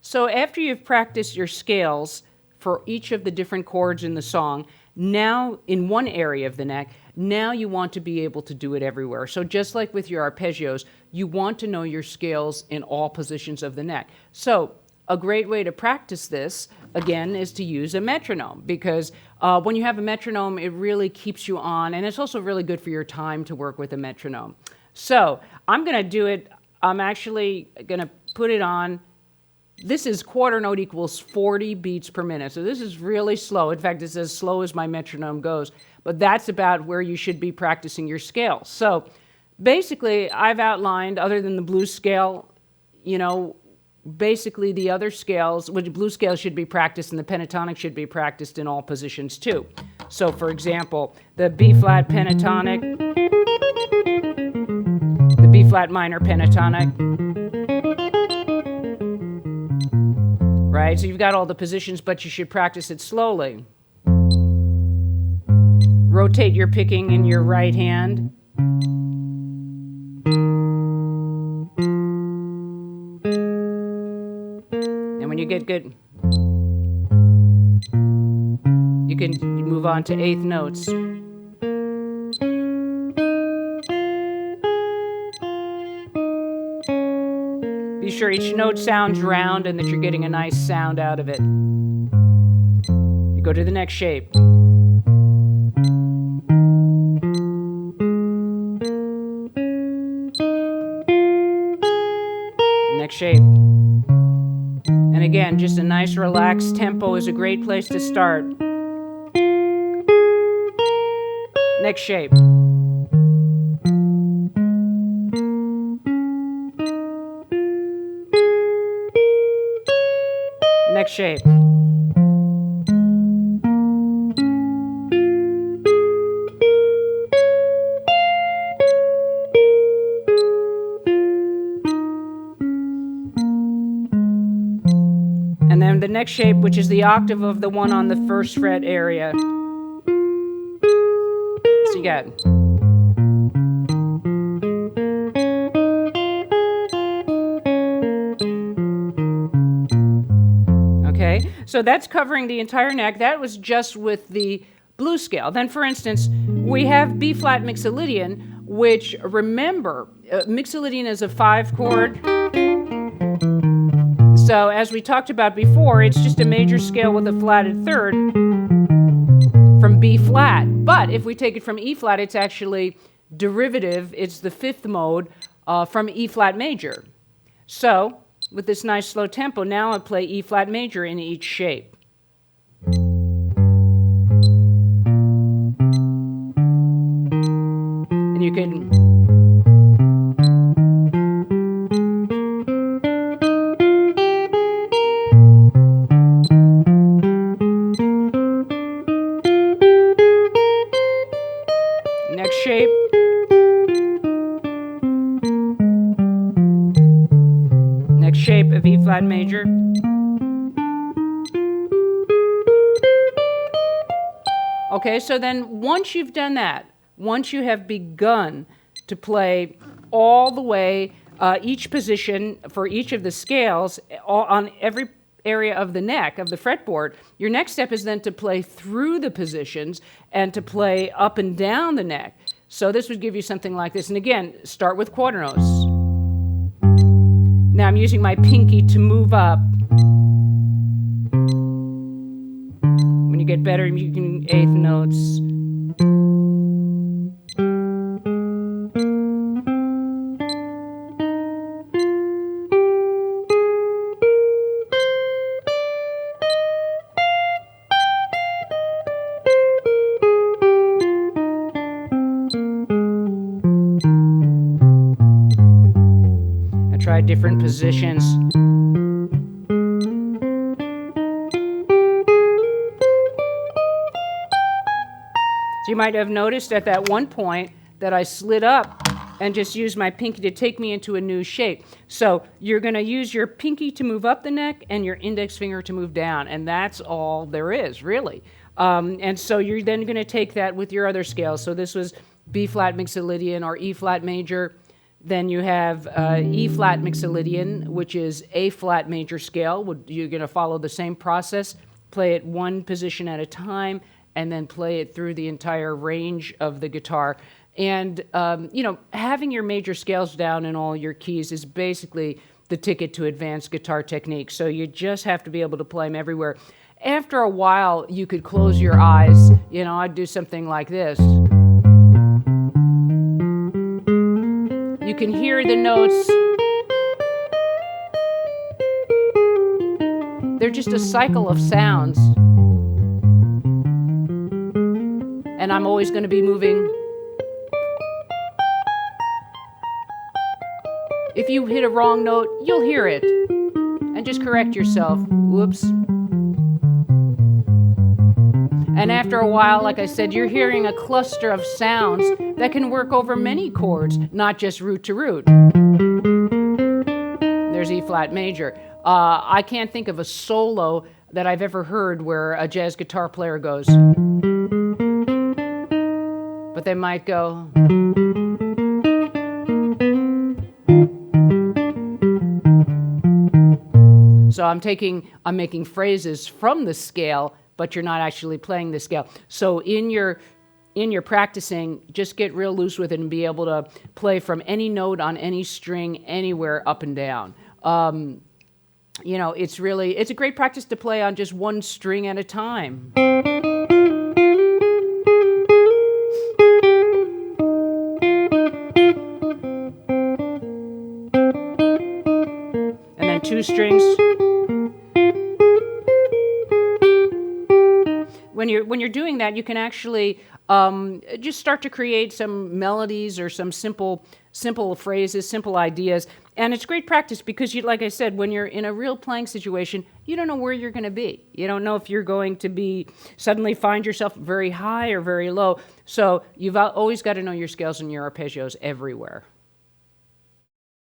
So after you've practiced your scales for each of the different chords in the song, now in one area of the neck, now you want to be able to do it everywhere. So just like with your arpeggios, you want to know your scales in all positions of the neck. So a great way to practice this, again, is to use a metronome, because when you have a metronome, it really keeps you on, and it's also really good for your time to work with a metronome. So I'm going to do it. I'm actually going to put it on. This is quarter note equals 40 beats per minute. So this is really slow. In fact, it's as slow as my metronome goes. But that's about where you should be practicing your scales. So basically, I've outlined, other than the blues scale, basically the other scales, which blues scales should be practiced, and the pentatonic should be practiced in all positions too. So for example, the B flat pentatonic, the B flat minor pentatonic, right? So you've got all the positions, but you should practice it slowly. Rotate your picking in your right hand. And when you get good, you can move on to eighth notes. Be sure each note sounds round and that you're getting a nice sound out of it. You go to the next shape. Next shape. And again, just a nice relaxed tempo is a great place to start. Next shape. Next shape. And then the next shape, which is the octave of the one on the first fret area. So you got. Okay, so that's covering the entire neck. That was just with the blues scale. Then, for instance, we have B flat mixolydian, which, remember, mixolydian is a 5-chord. So as we talked about before, it's just a major scale with a flatted third from B flat. But if we take it from E flat, it's actually derivative. It's the 5th mode from E flat major. So with this nice slow tempo, now I play E flat major in each shape. And you can. Next shape. Next shape of E flat major. Okay, so then once you've done that, once you have begun to play all the way, each position for each of the scales on every area of the neck, of the fretboard, your next step is then to play through the positions and to play up and down the neck. So this would give you something like this. And again, start with quarter notes. Now I'm using my pinky to move up. When you get better, you can eighth notes. Try different positions. So you might have noticed at that one point that I slid up and just used my pinky to take me into a new shape. So you're going to use your pinky to move up the neck and your index finger to move down, and that's all there is, really. And so you're then going to take that with your other scales. So this was B flat mixolydian or E flat major. Then you have E flat mixolydian, which is A flat major scale. You're going to follow the same process, play it one position at a time, and then play it through the entire range of the guitar. And, having your major scales down in all your keys is basically the ticket to advanced guitar technique. So you just have to be able to play them everywhere. After a while, you could close your eyes. I'd do something like this. You can hear the notes. They're just a cycle of sounds. And I'm always going to be moving. If you hit a wrong note, you'll hear it. And just correct yourself. Whoops. And after a while, like I said, you're hearing a cluster of sounds that can work over many chords, not just root to root. There's E flat major. I can't think of a solo that I've ever heard where a jazz guitar player goes. But they might go. So I'm making phrases from the scale, but you're not actually playing the scale. So in your practicing, just get real loose with it and be able to play from any note on any string anywhere up and down. It's a great practice to play on just one string at a time. And then two strings. When you're doing that, you can actually just start to create some melodies or some simple phrases, simple ideas. And it's great practice because, like I said, when you're in a real playing situation, you don't know where you're going to be. You don't know if you're going to suddenly find yourself very high or very low. So you've always got to know your scales and your arpeggios everywhere.